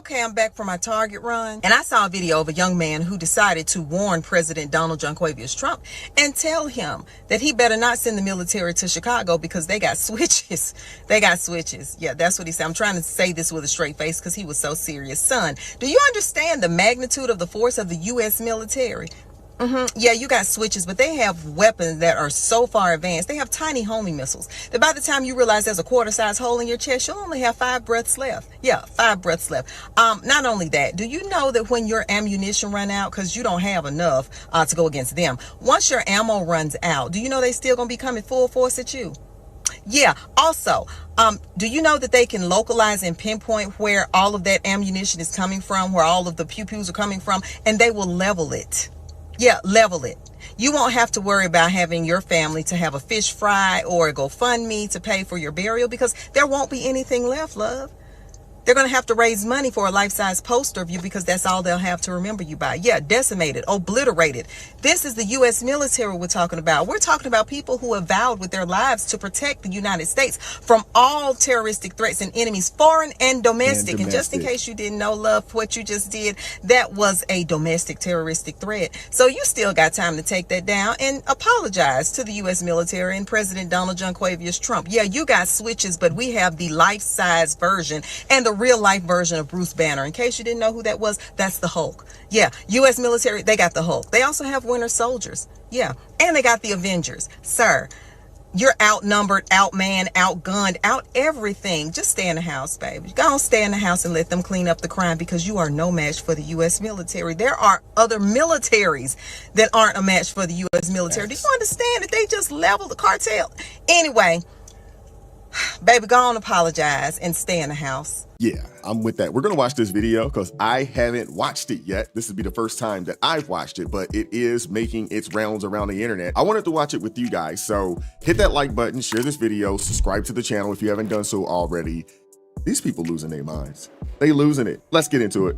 Okay, I'm back from my Target run, and I saw a video of a young man who decided to warn President Donald Junquavius Trump and tell him that he better not send the military to Chicago because they got switches. They got switches. Yeah, that's what he said. I'm trying to say this with a straight face because he was so serious. Son, do you understand the magnitude of the force of the U.S. military? Yeah, you got switches, but they have weapons that are so far advanced. They have tiny homing missiles that by the time you realize there's a quarter-size hole in your chest, you'll only have 5 breaths left. Yeah, 5 breaths left. Not only that, do you know that when your ammunition run out, because you don't have enough to go against them, once your ammo runs out, do you know they still gonna be coming full force at you? Yeah. Also, do you know that they can localize and pinpoint where all of that ammunition is coming from, where all of the pew-pews are coming from, and they will level it. Yeah, level it. You won't have to worry about having your family to have a fish fry or a GoFundMe to pay for your burial because there won't be anything left, love. They're going to have to raise money for a life-size poster of you because that's all they'll have to remember you by. Yeah, decimated, obliterated. This is the U.S. military we're talking about. We're talking about people who have vowed with their lives to protect the United States from all terroristic threats and enemies, foreign and domestic. And just in case you didn't know, love, what you just did, that was a domestic terroristic threat. So you still got time to take that down and apologize to the U.S. military and President Donald Junquavius Trump. Yeah, you got switches, but we have the life-size version and the real life version of Bruce Banner. In case you didn't know who that was, that's the Hulk. Yeah, U.S. military, they got the Hulk. They also have Winter Soldiers. Yeah, and they got the Avengers. Sir, you're outnumbered, outmanned, outgunned, out everything. Just stay in the house, baby. Go on, stay in the house and let them clean up the crime because you are no match for the U.S. military. There are other militaries that aren't a match for the U.S. military. Do you understand that they just leveled the cartel? Anyway, baby, go on, apologize and stay in the house. Yeah, I'm with that. We're going to watch this video because I haven't watched it yet. This will be the first time that I've watched it, but it is making its rounds around the internet. I wanted to watch it with you guys. So hit that like button, share this video, subscribe to the channel if you haven't done so already. These people losing their minds. They losing it. Let's get into it.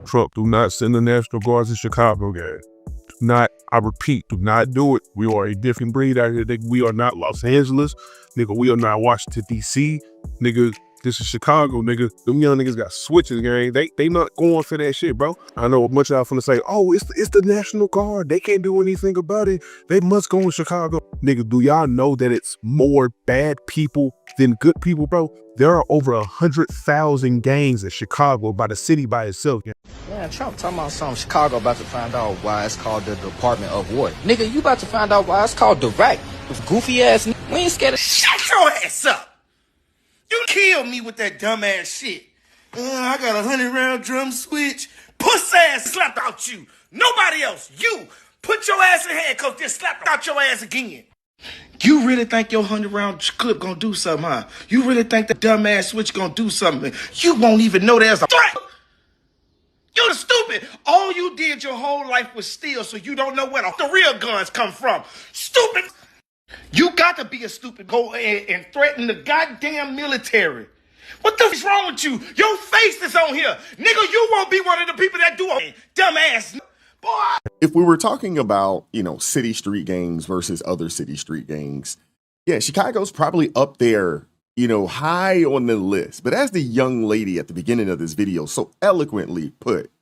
Trump, do not send the National Guards to Chicago, guys. Do not, I repeat, do not do it. We are a different breed out here. Nigga. We are not Los Angeles. Nigga, we are not Washington, D.C. Nigga, this is Chicago, nigga. Them young niggas got switches, gang. They not going for that shit, bro. I know a bunch of y'all finna say, oh, it's the National Guard. They can't do anything about it. They must go in Chicago. Nigga, do y'all know that it's more bad people than good people, bro? There are over 100,000 gangs in Chicago by the city by itself, gang. Man, Trump talking about something. Chicago about to find out why it's called the Department of War. Nigga, you about to find out why it's called Direct. With goofy ass. We ain't scared of. Shut your ass up! You killed me with that dumbass shit. I got a 100-round drum switch. Puss ass slapped out you. Nobody else. You. Put your ass in handcuffs, then slap out your ass again. You really think your 100-round clip gonna do something, huh? You really think the dumbass switch gonna do something? You won't even know there's a threat. You're stupid. All you did your whole life was steal, so you don't know where the real guns come from. Stupid. You got to be a stupid. Go and threaten the goddamn military. What the f*** wrong with you? Your face is on here. Nigga, you won't be one of the people that do a dumbass. Boy. If we were talking about, city street gangs versus other city street gangs, yeah, Chicago's probably up there, high on the list. But as the young lady at the beginning of this video so eloquently put,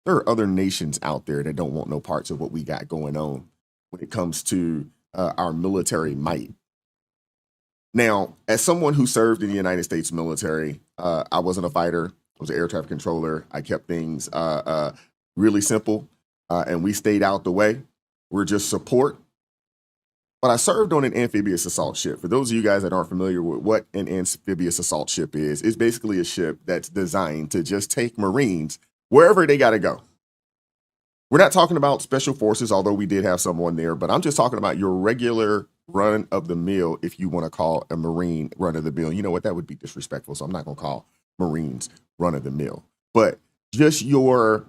there are other nations out there that don't want no parts of what we got going on when it comes to our military might. Now, as someone who served in the United States military, I wasn't a fighter. I was an air traffic controller. I kept things really simple, and we stayed out the way. We're just support. But I served on an amphibious assault ship. For those of you guys that aren't familiar with what an amphibious assault ship is, it's basically a ship that's designed to just take Marines wherever they got to go. We're not talking about special forces, although we did have someone there, but I'm just talking about your regular run-of-the-mill, if you want to call a Marine run-of-the-mill. You know what? That would be disrespectful, so I'm not going to call Marines run-of-the-mill. But just your,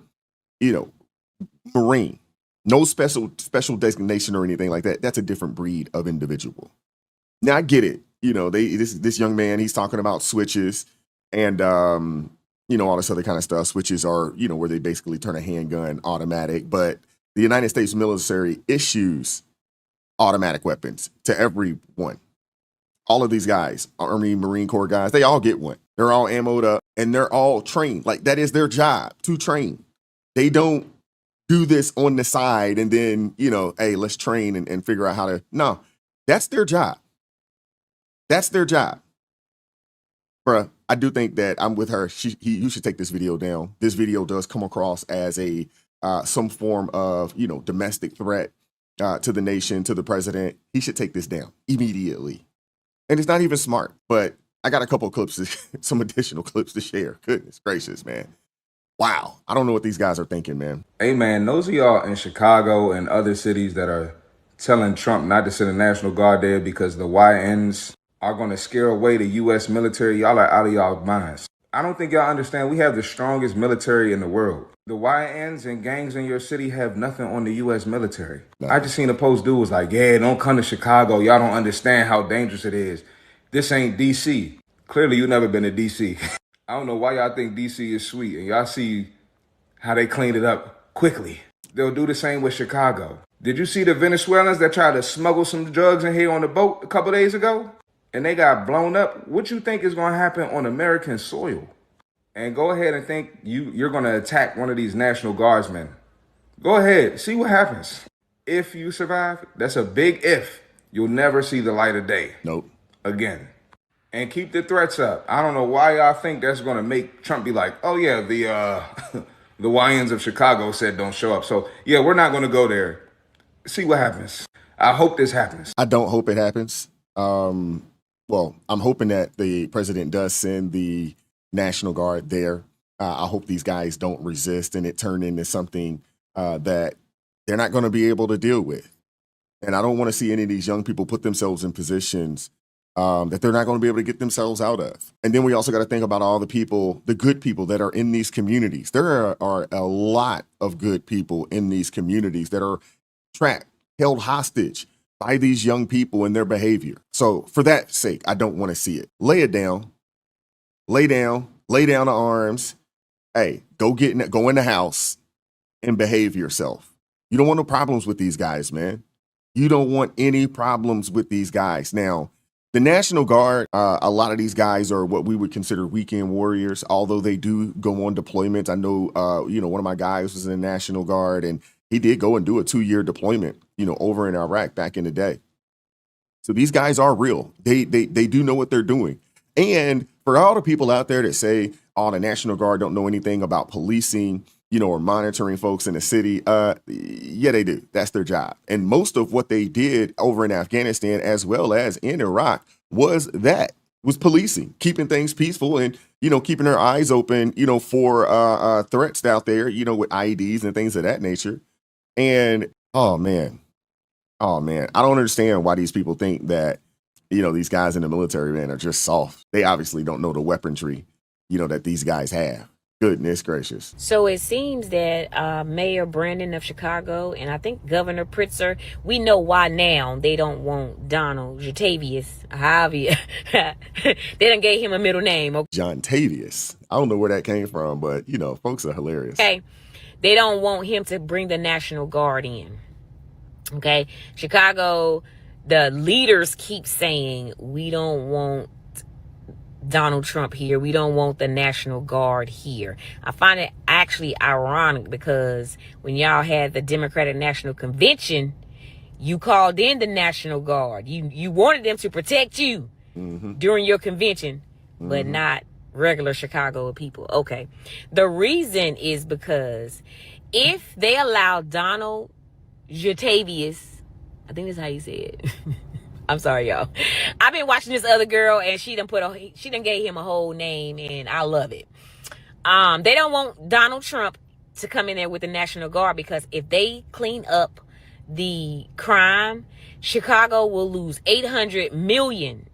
Marine. No special designation or anything like that. That's a different breed of individual. Now, I get it. This young man, he's talking about switches and all this other kind of stuff. Switches are, where they basically turn a handgun automatic. But the United States military issues automatic weapons to everyone. All of these guys, Army, Marine Corps guys, they all get one. They're all ammoed up and they're all trained. Like that is their job, to train. They don't do this on the side and then, hey, let's train and figure out how to. No, that's their job. That's their job. Bruh, I do think that I'm with her. You should take this video down. This video does come across as a some form of, domestic threat to the nation, to the president. He should take this down immediately. And it's not even smart, but I got a couple of clips, some additional clips to share. Goodness gracious, man. Wow. I don't know what these guys are thinking, man. Hey, man, those of y'all in Chicago and other cities that are telling Trump not to send the National Guard there because the YNs are going to scare away the U.S. military, y'all are out of y'all minds. I don't think y'all understand we have the strongest military in the world. The YNs and gangs in your city have nothing on the U.S. military. No. I just seen a post dude was like, yeah, don't come to Chicago. Y'all don't understand how dangerous it is. This ain't D.C. Clearly, you never been to D.C. I don't know why y'all think D.C. is sweet, and y'all see how they cleaned it up quickly. They'll do the same with Chicago. Did you see the Venezuelans that tried to smuggle some drugs in here on the boat a couple days ago? And they got blown up? What you think is going to happen on American soil? And go ahead and think you're going to attack one of these National Guardsmen. Go ahead, see what happens. If you survive, that's a big if. You'll never see the light of day. Nope. Again. And keep the threats up. I don't know why y'all think that's going to make Trump be like, oh yeah, the YNs of Chicago said don't show up. So yeah, we're not going to go there. See what happens. I hope this happens. I don't hope it happens. Well, I'm hoping that the president does send the National Guard there. I hope these guys don't resist and it turn into something that they're not going to be able to deal with. And I don't want to see any of these young people put themselves in positions that they're not going to be able to get themselves out of. And then we also got to think about all the people, the good people that are in these communities. There are a lot of good people in these communities that are trapped, held hostage by these young people and their behavior. So for that sake, I don't want to see it. Lay it down. Lay down the arms. Hey, go in the house and behave yourself. You don't want no problems with these guys, man. You don't want any problems with these guys. Now, the National Guard, a lot of these guys are what we would consider weekend warriors, although they do go on deployments. I know, one of my guys was in the National Guard and he did go and do a 2-year deployment, over in Iraq back in the day. So these guys are real. They do know what they're doing. And for all the people out there that say, oh, the National Guard don't know anything about policing, or monitoring folks in the city, yeah, they do. That's their job. And most of what they did over in Afghanistan as well as in Iraq was policing, keeping things peaceful and, keeping their eyes open, for threats out there, with IEDs and things of that nature. And, oh, man, I don't understand why these people think that, these guys in the military, man, are just soft. They obviously don't know the weaponry, that these guys have. Goodness gracious. So it seems that Mayor Brandon of Chicago and I think Governor Pritzker, we know why now they don't want Donald Jatavius. Javier. They done gave him a middle name. Okay? John Tavius. I don't know where that came from, but, folks are hilarious. Okay. They don't want him to bring the National Guard in. Okay. Chicago, the leaders keep saying, we don't want Donald Trump here. We don't want the National Guard here. I find it actually ironic because when y'all had the Democratic National Convention, you called in the National Guard. You wanted them to protect you during your convention, but not regular Chicago people. Okay. The reason is because if they allow Donald Jatavius, I think that's how you say it. I'm sorry, y'all. I've been watching this other girl and she done gave him a whole name and I love it. They don't want Donald Trump to come in there with the National Guard because if they clean up the crime, Chicago will lose $800 million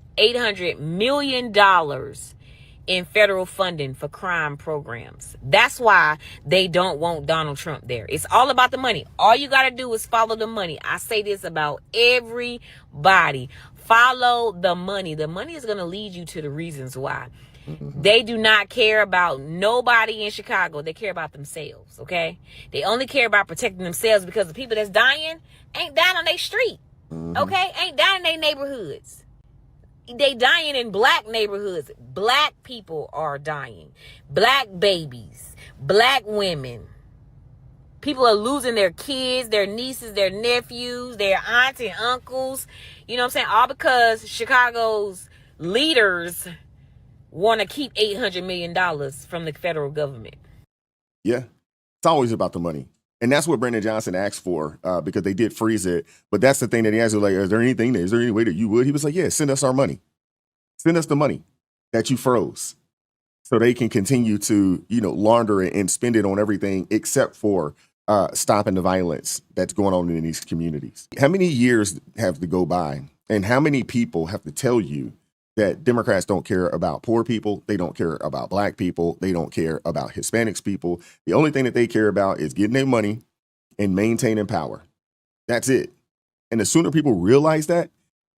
in federal funding for crime programs. That's why they don't want Donald Trump there. It's all about the money. All you got to do is follow the money. I say this about everybody. Follow the money. The money is going to lead you to the reasons why. They do not care about nobody in Chicago. They care about themselves, okay? They only care about protecting themselves because the people that's dying ain't dying on their street, okay? Ain't dying in their neighborhoods. They dying in black neighborhoods. Black people are dying. Black babies. Black women. People are losing their kids, their nieces, their nephews, their aunts and uncles. You know what I'm saying? All because Chicago's leaders want to keep $800 million from the federal government. Yeah, it's always about the money. And that's what Brandon Johnson asked for because they did freeze it. But that's the thing that he asked, like, is there any way that you would? He was like, yeah, send us our money. Send us the money that you froze so they can continue to, launder it and spend it on everything except for stopping the violence that's going on in these communities. How many years have to go by and how many people have to tell you that Democrats don't care about poor people, they don't care about black people, they don't care about Hispanics people. The only thing that they care about is getting their money and maintaining power. That's it. And the sooner people realize that,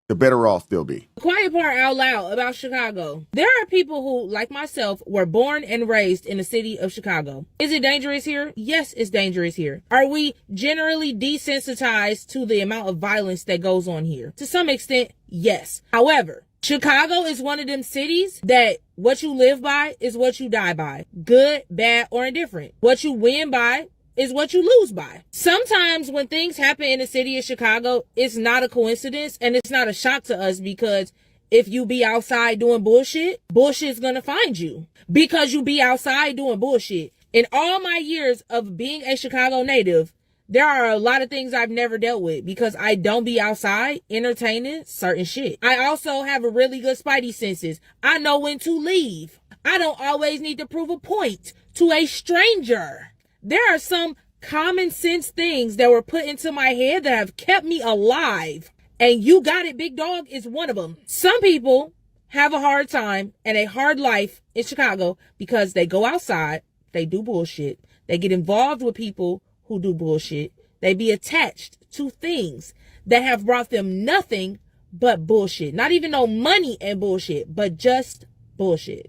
the better off they'll be. Quiet part out loud about Chicago. There are people who, like myself, were born and raised in the city of Chicago. Is it dangerous here? Yes, it's dangerous here. Are we generally desensitized to the amount of violence that goes on here? To some extent, yes. However, Chicago is one of them cities that what you live by is what you die by. Good, bad, or indifferent. What you win by is what you lose by. Sometimes when things happen in the city of Chicago, it's not a coincidence and it's not a shock to us because if you be outside doing bullshit, bullshit's gonna find you because you be outside doing bullshit. In all my years of being a Chicago native, there are a lot of things I've never dealt with because I don't be outside entertaining certain shit. I also have a really good spidey senses. I know when to leave. I don't always need to prove a point to a stranger. There are some common sense things that were put into my head that have kept me alive. And you got it, big dog, is one of them. Some people have a hard time and a hard life in Chicago because they go outside, they do bullshit, they get involved with people who do bullshit, they be attached to things that have brought them nothing but bullshit. Not even no money and bullshit, but just bullshit.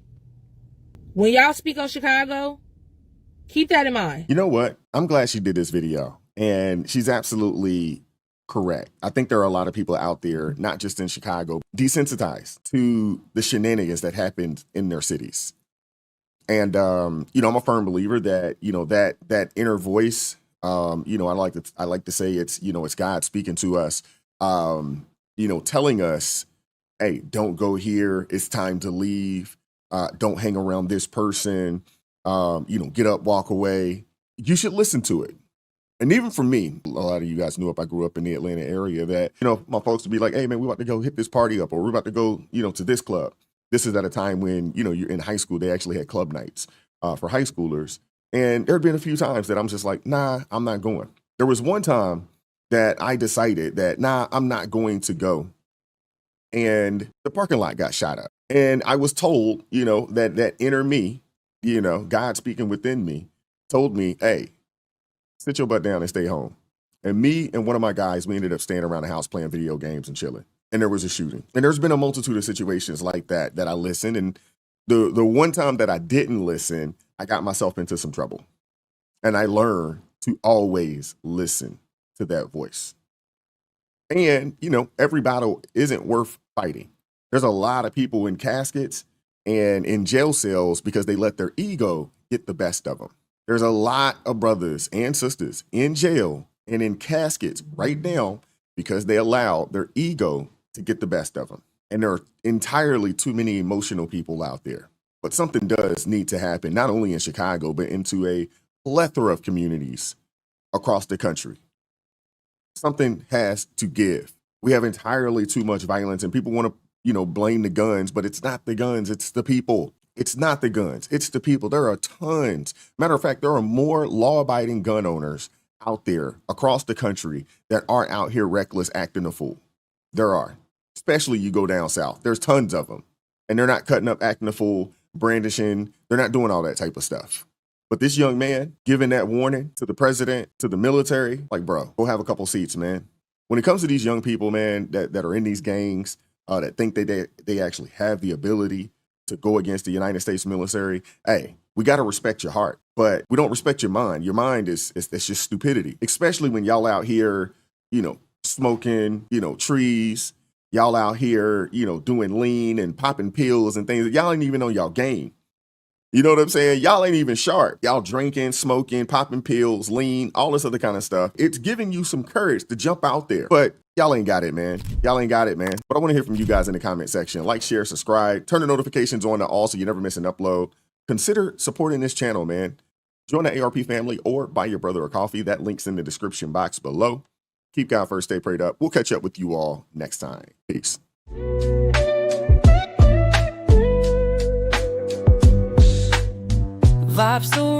When y'all speak on Chicago, keep that in mind. You know what? I'm glad she did this video. And she's absolutely correct. I think there are a lot of people out there, not just in Chicago, desensitized to the shenanigans that happened in their cities. And, I'm a firm believer that, that inner voice, I like to say it's God speaking to us, telling us, hey, don't go here. It's time to leave. Don't hang around this person. Get up, walk away. You should listen to it. And even for me, a lot of you guys knew if I grew up in the Atlanta area that, my folks would be like, hey man, we're about to go hit this party up or we're about to go, to this club. This is at a time when, you're in high school, they actually had club nights for high schoolers. And there had been a few times that I'm just like, nah, I'm not going. There was one time that I decided that, nah, I'm not going to go. And the parking lot got shot up. And I was told, that inner me, God speaking within me, told me, hey, sit your butt down and stay home. And me and one of my guys, we ended up staying around the house playing video games and chilling. And there was a shooting. And there's been a multitude of situations like that I listened. And the one time that I didn't listen, I got myself into some trouble. And I learned to always listen to that voice. And, every battle isn't worth fighting. There's a lot of people in caskets and in jail cells because they let their ego get the best of them. There's a lot of brothers and sisters in jail and in caskets right now because they allowed their ego to get the best of them. And there are entirely too many emotional people out there. But something does need to happen, not only in Chicago, but into a plethora of communities across the country. Something has to give. We have entirely too much violence and people want to, blame the guns, but it's not the guns, it's the people. It's not the guns, it's the people. There are tons. Matter of fact, there are more law-abiding gun owners out there across the country that aren't out here reckless acting a fool. There are. Especially you go down south. There's tons of them. And they're not cutting up, acting a fool, brandishing. They're not doing all that type of stuff. But this young man giving that warning to the president, to the military, like, bro, go have a couple seats, man. When it comes to these young people, man, that are in these gangs, that think that they actually have the ability to go against the United States military, hey, we got to respect your heart, but we don't respect your mind. Your mind is just stupidity, especially when y'all out here, smoking, trees, Y'all out here, you know, doing lean and popping pills and things. Y'all ain't even on y'all game. You know what I'm saying? Y'all ain't even sharp. Y'all drinking, smoking, popping pills, lean, all this other kind of stuff. It's giving you some courage to jump out there. But y'all ain't got it, man. Y'all ain't got it, man. But I want to hear from you guys in the comment section. Like, share, subscribe, turn the notifications on to all so you never miss an upload. Consider supporting this channel, man. Join the ARP family or buy your brother a coffee. That link's in the description box below. Keep God first, stay prayed up. We'll catch up with you all next time. Peace. Vibes so